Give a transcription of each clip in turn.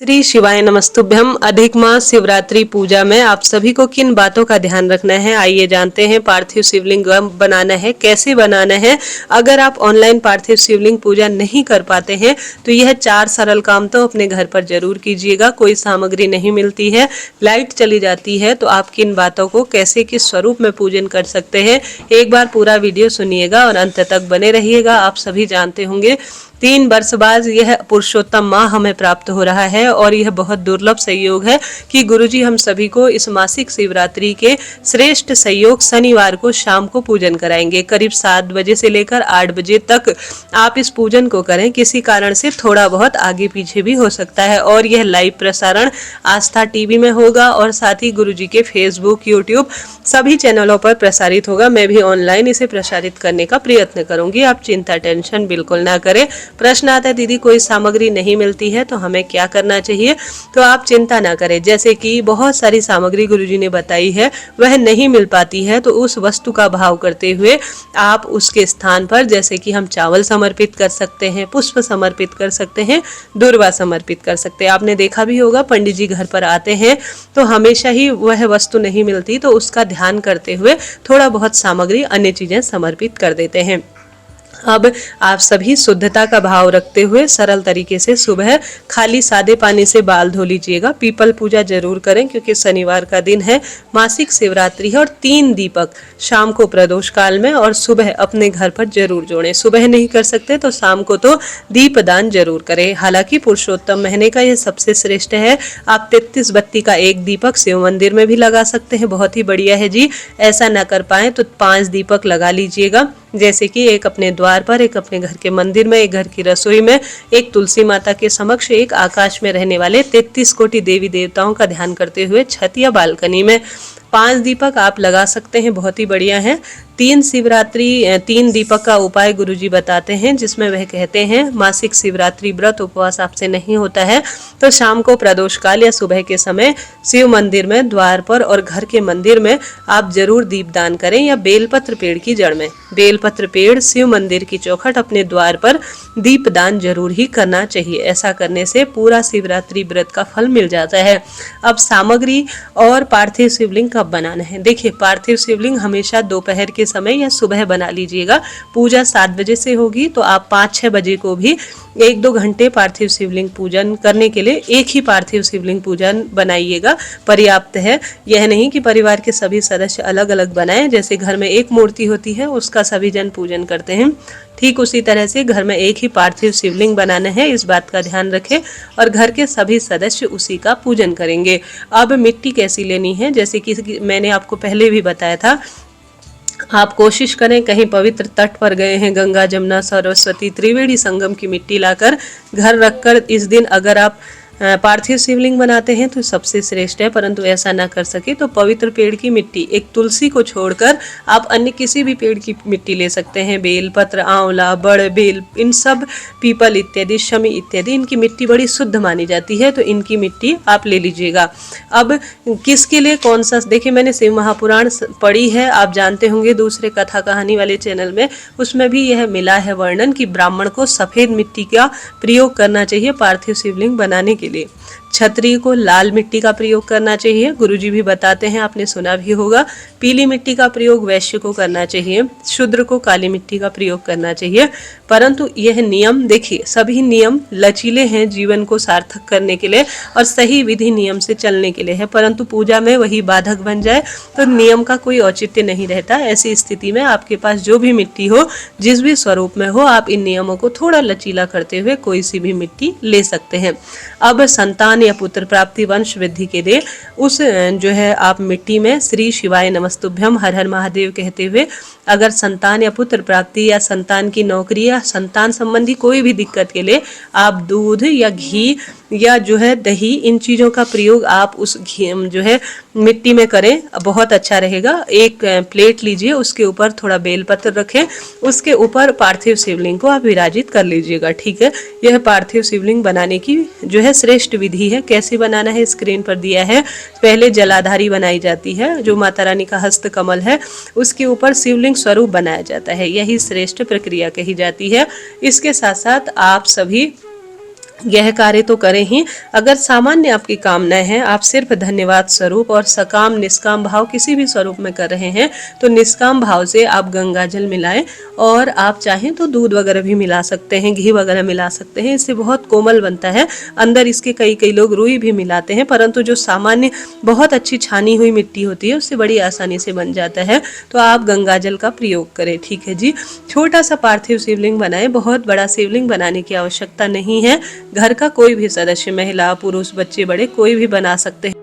श्री शिवाय नमस्तुभ्यम। अधिक मास शिवरात्रि पूजा में आप सभी को किन बातों का ध्यान रखना है, आइए जानते हैं। पार्थिव शिवलिंग बनाना है, कैसे बनाना है। अगर आप ऑनलाइन पार्थिव शिवलिंग पूजा नहीं कर पाते हैं तो यह 4 सरल काम तो अपने घर पर जरूर कीजिएगा। कोई सामग्री नहीं मिलती है, लाइट चली जाती है, तो आप किन बातों को कैसे किस स्वरूप में पूजन कर सकते हैं, एक बार पूरा वीडियो सुनिएगा और अंत तक बने रहिएगा। आप सभी जानते होंगे 3 वर्ष बाद यह पुरुषोत्तम माह हमें प्राप्त हो रहा है और यह बहुत दुर्लभ संयोग है कि गुरुजी हम सभी को इस मासिक शिवरात्रि के श्रेष्ठ संयोग शनिवार को शाम को पूजन कराएंगे। करीब 7 बजे से लेकर 8 बजे तक आप इस पूजन को करें। किसी कारण से थोड़ा बहुत आगे पीछे भी हो सकता है और यह लाइव प्रसारण आस्था टीवी में होगा और साथ ही गुरुजी के फेसबुक, यूट्यूब सभी चैनलों पर प्रसारित होगा। मैं भी ऑनलाइन इसे प्रसारित करने का प्रयत्न करूंगी। आप चिंता टेंशन बिल्कुल ना करें। प्रश्न आता है दीदी कोई सामग्री नहीं मिलती है तो हमें क्या करना चाहिए, तो आप चिंता ना करें। जैसे कि बहुत सारी सामग्री गुरुजी ने बताई है, वह नहीं मिल पाती है तो उस वस्तु का भाव करते हुए आप उसके स्थान पर, जैसे कि हम चावल समर्पित कर सकते हैं, पुष्प समर्पित कर सकते हैं, दुर्वा समर्पित कर सकते हैं। आपने देखा भी होगा पंडित जी घर पर आते हैं तो हमेशा ही वह वस्तु नहीं मिलती तो उसका ध्यान करते हुए थोड़ा बहुत सामग्री, अन्य चीजें समर्पित कर देते हैं। अब आप सभी शुद्धता का भाव रखते हुए सरल तरीके से सुबह खाली सादे पानी से बाल धो लीजिएगा। पीपल पूजा जरूर करें क्योंकि शनिवार का दिन है, मासिक शिवरात्रि है और 3 दीपक शाम को प्रदोष काल में और सुबह अपने घर पर जरूर जोड़ें। सुबह नहीं कर सकते तो शाम को तो दीप दान जरूर करें। हालांकि पुरुषोत्तम महीने का यह सबसे श्रेष्ठ है। आप 33 बत्ती का एक दीपक शिव मंदिर में भी लगा सकते हैं, बहुत ही बढ़िया है जी। ऐसा ना कर पाए तो 5 दीपक लगा लीजिएगा, जैसे कि एक अपने द्वार पर, एक अपने घर के मंदिर में, एक घर की रसोई में, एक तुलसी माता के समक्ष, एक आकाश में रहने वाले 33 कोटि देवी देवताओं का ध्यान करते हुए छत या बालकनी में 5 दीपक आप लगा सकते हैं, बहुत ही बढ़िया है। 3 दीपक का उपाय गुरुजी बताते हैं, जिसमें वह कहते हैं मासिक शिवरात्रि व्रत उपवास आपसे नहीं होता है तो शाम को प्रदोष काल या सुबह के समय शिव मंदिर में, द्वार पर और घर के मंदिर में आप जरूर दीपदान करें, या बेलपत्र पेड़ की जड़ में, बेलपत्र पेड़, शिव मंदिर की चौखट, अपने द्वार पर दीपदान जरूर ही करना चाहिए। ऐसा करने से पूरा शिवरात्रि व्रत का फल मिल जाता है। अब सामग्री और पार्थिव शिवलिंग कब बनाना है, देखिए पार्थिव शिवलिंग हमेशा दोपहर के समय या सुबह बना लीजिएगा। पूजा 7 बजे से होगी तो आप 5-6 बजे को भी 1-2 घंटे पार्थिव शिवलिंग पूजन करने के लिए एक ही पार्थिव शिवलिंग पूजन बनाइएगा, पर्याप्त है। यह नहीं कि परिवार के सभी सदस्य अलग अलग बनाएं। जैसे घर में एक मूर्ति होती है उसका सभी जन पूजन करते हैं, ठीक उसी तरह से घर में एक ही पार्थिव शिवलिंग बनाना है, इस बात का ध्यान रखें और घर के सभी सदस्य उसी का पूजन करेंगे। अब मिट्टी कैसी लेनी है, जैसे कि मैंने आपको पहले भी बताया था, आप कोशिश करें कहीं पवित्र तट पर गए हैं, गंगा जमुना सरस्वती त्रिवेणी संगम की मिट्टी लाकर घर रखकर इस दिन अगर आप पार्थिव शिवलिंग बनाते हैं तो सबसे श्रेष्ठ है। परंतु ऐसा ना कर सके तो पवित्र पेड़ की मिट्टी, एक तुलसी को छोड़कर आप अन्य किसी भी पेड़ की मिट्टी ले सकते हैं। बेल पत्र, आंवला, बड़ बेल, इन सब, पीपल इत्यादि, शमी इत्यादि, इनकी मिट्टी बड़ी शुद्ध मानी जाती है तो इनकी मिट्टी आप ले लीजिएगा। अब किसके लिए कौन सा, देखिए मैंने शिव महापुराण पढ़ी है, आप जानते होंगे दूसरे कथा कहानी वाले चैनल में, उसमें भी यह मिला है वर्णन कि ब्राह्मण को सफेद मिट्टी का प्रयोग करना चाहिए पार्थिव शिवलिंग बनाने के लिए। क्षत्रिय को लाल मिट्टी का प्रयोग करना चाहिए, गुरुजी भी बताते हैं, आपने सुना भी होगा। पीली मिट्टी का प्रयोग वैश्य को करना चाहिए, शूद्र को काली मिट्टी का प्रयोग करना चाहिए। परंतु यह नियम, देखिए सभी नियम लचीले हैं जीवन को सार्थक करने के लिए और सही विधि नियम से चलने के लिए है, परंतु पूजा में वही बाधक बन जाए तो नियम का कोई औचित्य नहीं रहता। ऐसी स्थिति में आपके पास जो भी मिट्टी हो, जिस भी स्वरूप में हो, आप इन नियमों को थोड़ा लचीला करते हुए कोई सी भी मिट्टी ले सकते हैं। अब संतान या पुत्र प्राप्ति, वंश वृद्धि के लिए उस जो है आप मिट्टी में श्री शिवाय नमस्तुभ्यम, हर हर महादेव कहते हुए अगर संतान या पुत्र प्राप्ति या संतान की नौकरी या संतान संबंधी कोई भी दिक्कत के लिए आप दूध या घी या जो है दही, इन चीज़ों का प्रयोग आप उस घी जो है मिट्टी में करें, बहुत अच्छा रहेगा। एक प्लेट लीजिए, उसके ऊपर थोड़ा बेलपत्र रखें, उसके ऊपर पार्थिव शिवलिंग को आप विराजित कर लीजिएगा, ठीक है। यह पार्थिव शिवलिंग बनाने की जो है श्रेष्ठ विधि है। कैसे बनाना है स्क्रीन पर दिया है। पहले जलाधारी बनाई जाती है, जो माता रानी का हस्त कमल है, उसके ऊपर शिवलिंग स्वरूप बनाया जाता है, यही श्रेष्ठ प्रक्रिया कही जाती है। इसके साथ साथ आप सभी यह कार्य तो करें ही। अगर सामान्य आपकी कामनाएं हैं, आप सिर्फ धन्यवाद स्वरूप और सकाम निष्काम भाव किसी भी स्वरूप में कर रहे हैं, तो निष्काम भाव से आप गंगा जल मिलाएं और आप चाहें तो दूध वगैरह भी मिला सकते हैं, घी वगैरह मिला सकते हैं। इससे बहुत कोमल बनता है। अंदर इसके कई कई लोग रुई भी मिलाते हैं, परंतु जो सामान्य बहुत अच्छी छानी हुई मिट्टी होती है उससे बड़ी आसानी से बन जाता है। तो आप गंगा जल का प्रयोग करें। ठीक है जी। छोटा सा पार्थिव शिवलिंग बनाएं, बहुत बड़ा शिवलिंग बनाने की आवश्यकता नहीं है। घर का कोई भी सदस्य, महिला पुरुष बच्चे बड़े, कोई भी बना सकते हैं।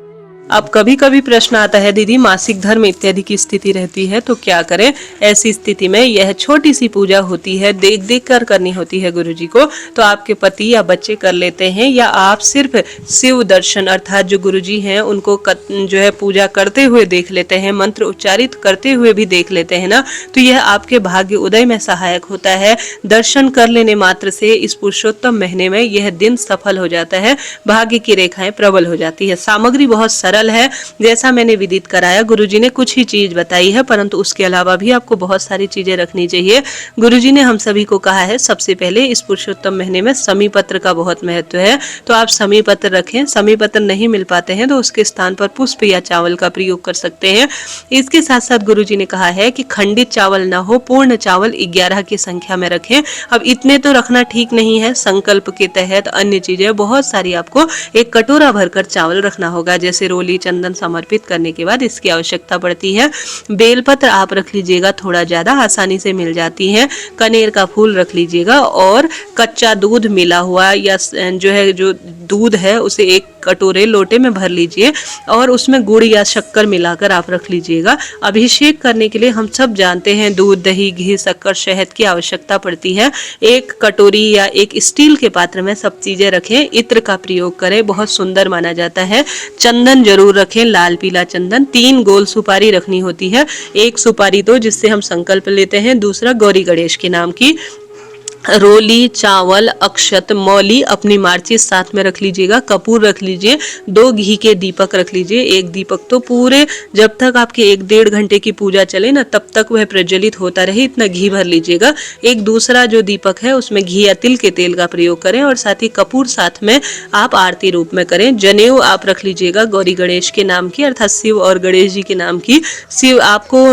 अब कभी कभी प्रश्न आता है, दीदी मासिक धर्म इत्यादि की स्थिति रहती है तो क्या करें। ऐसी स्थिति में यह छोटी सी पूजा होती है, देख देख कर करनी होती है गुरुजी को, तो आपके पति या बच्चे कर लेते हैं, या आप सिर्फ शिव दर्शन अर्थात जो गुरुजी हैं उनको जो है पूजा करते हुए देख लेते हैं, मंत्र उच्चारित करते हुए भी देख लेते हैं ना, तो यह आपके भाग्य उदय में सहायक होता है। दर्शन कर लेने मात्र से इस पुरुषोत्तम महीने में यह दिन सफल हो जाता है, भाग्य की रेखाएं प्रबल हो जाती है। सामग्री बहुत सरल है, जैसा मैंने विदित कराया। गुरुजी ने कुछ ही चीज बताई है, परंतु उसके अलावा भी आपको बहुत सारी चीजें रखनी चाहिए। गुरुजी ने हम सभी को कहा है, सबसे पहले इस पुरुषोत्तम महीने में समी पत्र का बहुत महत्व है, तो आप समी पत्र रखें। समी पत्र नहीं मिल पाते हैं तो उसके स्थान पर पुष्प या चावल का प्रयोग कर सकते हैं। इसके साथ साथ गुरुजी ने कहा है कि खंडित चावल ना हो, पूर्ण चावल 11 की संख्या में रखें। अब इतने तो रखना ठीक नहीं है, संकल्प के तहत अन्य चीजें बहुत सारी आपको एक कटोरा भरकर चावल रखना होगा। जैसे रोली चंदन समर्पित करने के बाद इसकी आवश्यकता पड़ती है। बेलपत्र आप रख लीजिएगा, थोड़ा ज्यादा आसानी से मिल जाती है। कनेर का फूल रख लीजिएगा और कच्चा दूध मिला हुआ या जो दूध है उसे एक कटोरे लोटे में भर लीजिए और उसमें गुड़ या शक्कर मिलाकर आप रख लीजिएगा। अभिषेक करने के लिए हम सब जानते हैं दूध, दही, घी, शक्कर, शहद की आवश्यकता पड़ती है। एक कटोरी या एक स्टील के पात्र में सब चीजें रखें। इत्र का प्रयोग करें, बहुत सुंदर माना जाता है। चंदन जरूर रखें, लाल पीला चंदन। 3 गोल सुपारी रखनी होती है। एक सुपारी तो जिससे हम संकल्प लेते हैं, दूसरा गौरी गणेश के नाम की। रोली, चावल, अक्षत, मौली, अपनी मार्चिस साथ में रख लीजिएगा। कपूर रख लीजिए। 2 घी के दीपक रख लीजिए। एक दीपक तो पूरे जब तक आपके 1-1.5 घंटे की पूजा चले ना, तब तक वह प्रज्वलित होता रहे, इतना घी भर लीजिएगा। एक दूसरा जो दीपक है उसमें घी या तिल के तेल का प्रयोग करें और साथ ही कपूर साथ में आप आरती रूप में करें। जनेऊ आप रख लीजिएगा गौरी गणेश के नाम की, अर्थात शिव और गणेश जी के नाम की। शिव आपको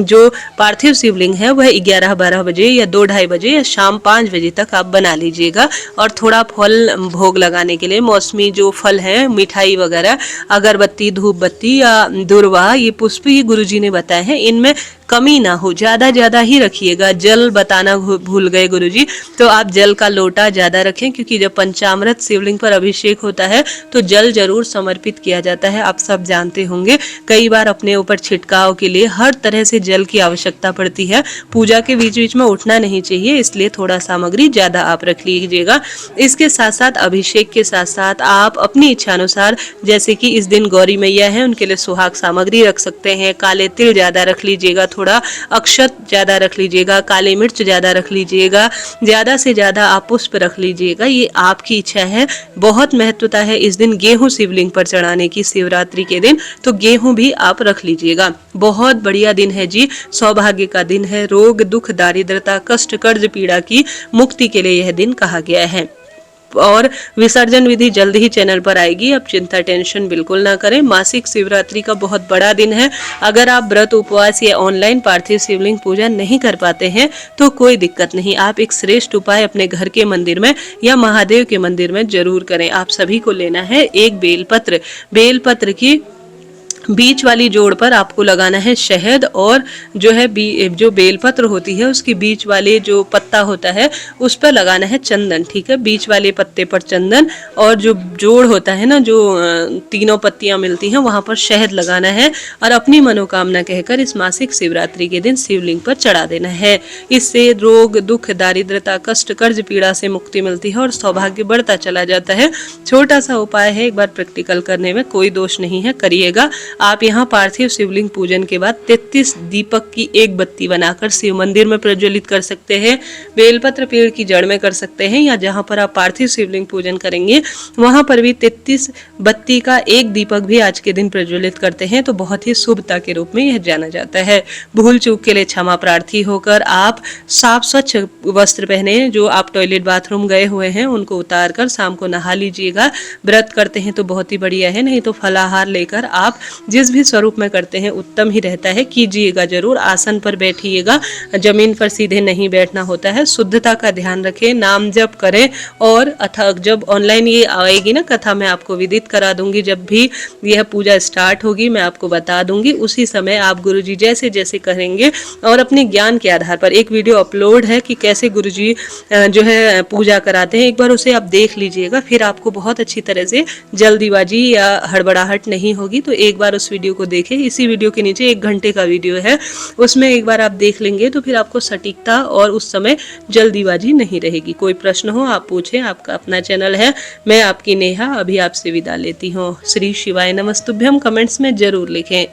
जो पार्थिव शिवलिंग है वह 11-12 बजे या 2-2:30 बजे या शाम 5 बजे तक आप बना लीजिएगा। और थोड़ा फल भोग लगाने के लिए मौसमी जो फल हैं, मिठाई वगैरह, अगरबत्ती, धूप बत्ती या दुर्वा, ये पुष्प ये गुरुजी ने बताए हैं, इनमें कमी ना हो, ज्यादा ही रखिएगा। जल बताना भूल गए गुरुजी, तो आप जल का लोटा ज्यादा रखें, क्योंकि जब पंचामृत शिवलिंग पर अभिषेक होता है तो जल जरूर समर्पित किया जाता है। आप सब जानते होंगे, कई बार अपने ऊपर छिड़काव के लिए हर तरह से जल की आवश्यकता पड़ती है। पूजा के बीच बीच में उठना नहीं चाहिए, इसलिए थोड़ा सामग्री ज्यादा आप रख लीजिएगा। इसके साथ साथ अभिषेक के साथ साथ आप अपनी इच्छा अनुसार, जैसे कि इस दिन गौरी मैया है, उनके लिए सुहाग सामग्री रख सकते हैं। काले तिल ज्यादा रख लीजिएगा, थोड़ा अक्षत ज्यादा रख लीजिएगा, काली मिर्च ज्यादा रख लीजिएगा, ज्यादा से ज्यादा आप पुष्प रख लीजिएगा, ये आपकी इच्छा है। बहुत महत्वता है इस दिन गेहूं शिवलिंग पर चढ़ाने की, शिवरात्रि के दिन, तो गेहूं भी आप रख लीजिएगा। बहुत बढ़िया दिन है जी, सौभाग्य का दिन है। रोग, दुख, दारिद्रता, कष्ट, कर्ज, पीड़ा की मुक्ति के लिए यह दिन कहा गया है। और विसर्जन विधि जल्द ही चैनल पर आएगी, अब चिंता टेंशन बिल्कुल ना करें। मासिक शिवरात्रि का बहुत बड़ा दिन है। अगर आप व्रत, उपवास या ऑनलाइन पार्थिव शिवलिंग पूजा नहीं कर पाते हैं तो कोई दिक्कत नहीं, आप एक श्रेष्ठ उपाय अपने घर के मंदिर में या महादेव के मंदिर में जरूर करें। आप सभी को लेना है एक बेलपत्र। बेलपत्र की बीच वाली जोड़ पर आपको लगाना है शहद, और जो है जो बेलपत्र होती है उसकी बीच वाले जो पत्ता होता है उस पर लगाना है चंदन। ठीक है, बीच वाले पत्ते पर चंदन, और जो जोड़ होता है ना, जो 3 पत्तियां मिलती हैं, वहां पर शहद लगाना है और अपनी मनोकामना कहकर इस मासिक शिवरात्रि के दिन शिवलिंग पर चढ़ा देना है। इससे रोग, दुख, दारिद्रता, कष्ट, कर्ज, पीड़ा से मुक्ति मिलती है और सौभाग्य बढ़ता चला जाता है। छोटा सा उपाय है, एक बार प्रैक्टिकल करने में कोई दोष नहीं है, करिएगा। आप यहाँ पार्थिव शिवलिंग पूजन के बाद 33 दीपक की एक बत्ती बनाकर शिव मंदिर में प्रज्वलित कर सकते हैं, बेलपत्र पेड़ की जड़ में कर सकते हैं, या जहाँ पर आप पार्थिव शिवलिंग पूजन करेंगे वहां पर भी 33 बत्ती का एक दीपक भी आज के दिन प्रज्वलित करते हैं, तो बहुत ही शुभता के रूप में यह जाना जाता है। भूल चूक के लिए क्षमा प्रार्थी होकर आप साफ स्वच्छ वस्त्र पहने, जो आप टॉयलेट बाथरूम गए हुए हैं उनको उतार कर शाम को नहा लीजिएगा। व्रत करते हैं तो बहुत ही बढ़िया है, नहीं तो फलाहार लेकर आप जिस भी स्वरूप में करते हैं उत्तम ही रहता है। कीजिएगा जरूर, आसन पर बैठिएगा, जमीन पर सीधे नहीं बैठना होता है। शुद्धता का ध्यान रखें, नाम जप करें, और जब ऑनलाइन ये आएगी ना कथा, मैं आपको विदित करा दूंगी। जब भी यह पूजा स्टार्ट होगी मैं आपको बता दूंगी, उसी समय आप गुरुजी जैसे जैसे करेंगे, और अपने ज्ञान के आधार पर एक वीडियो अपलोड है कि कैसे गुरुजी जो है पूजा कराते हैं, एक बार उसे आप देख लीजिएगा, फिर आपको बहुत अच्छी तरह से जल्दीबाजी या हड़बड़ाहट नहीं होगी। तो एक बार उस वीडियो को देखें, इसी वीडियो के नीचे 1 घंटे का वीडियो है, उसमें एक बार आप देख लेंगे तो फिर आपको सटीकता और उस समय जल्दीबाजी नहीं रहेगी। कोई प्रश्न हो आप पूछें, आपका अपना चैनल है। मैं आपकी नेहा अभी आपसे विदा लेती हूँ। श्री शिवाय नमस्तुभ्यम कमेंट्स में जरूर लिखें।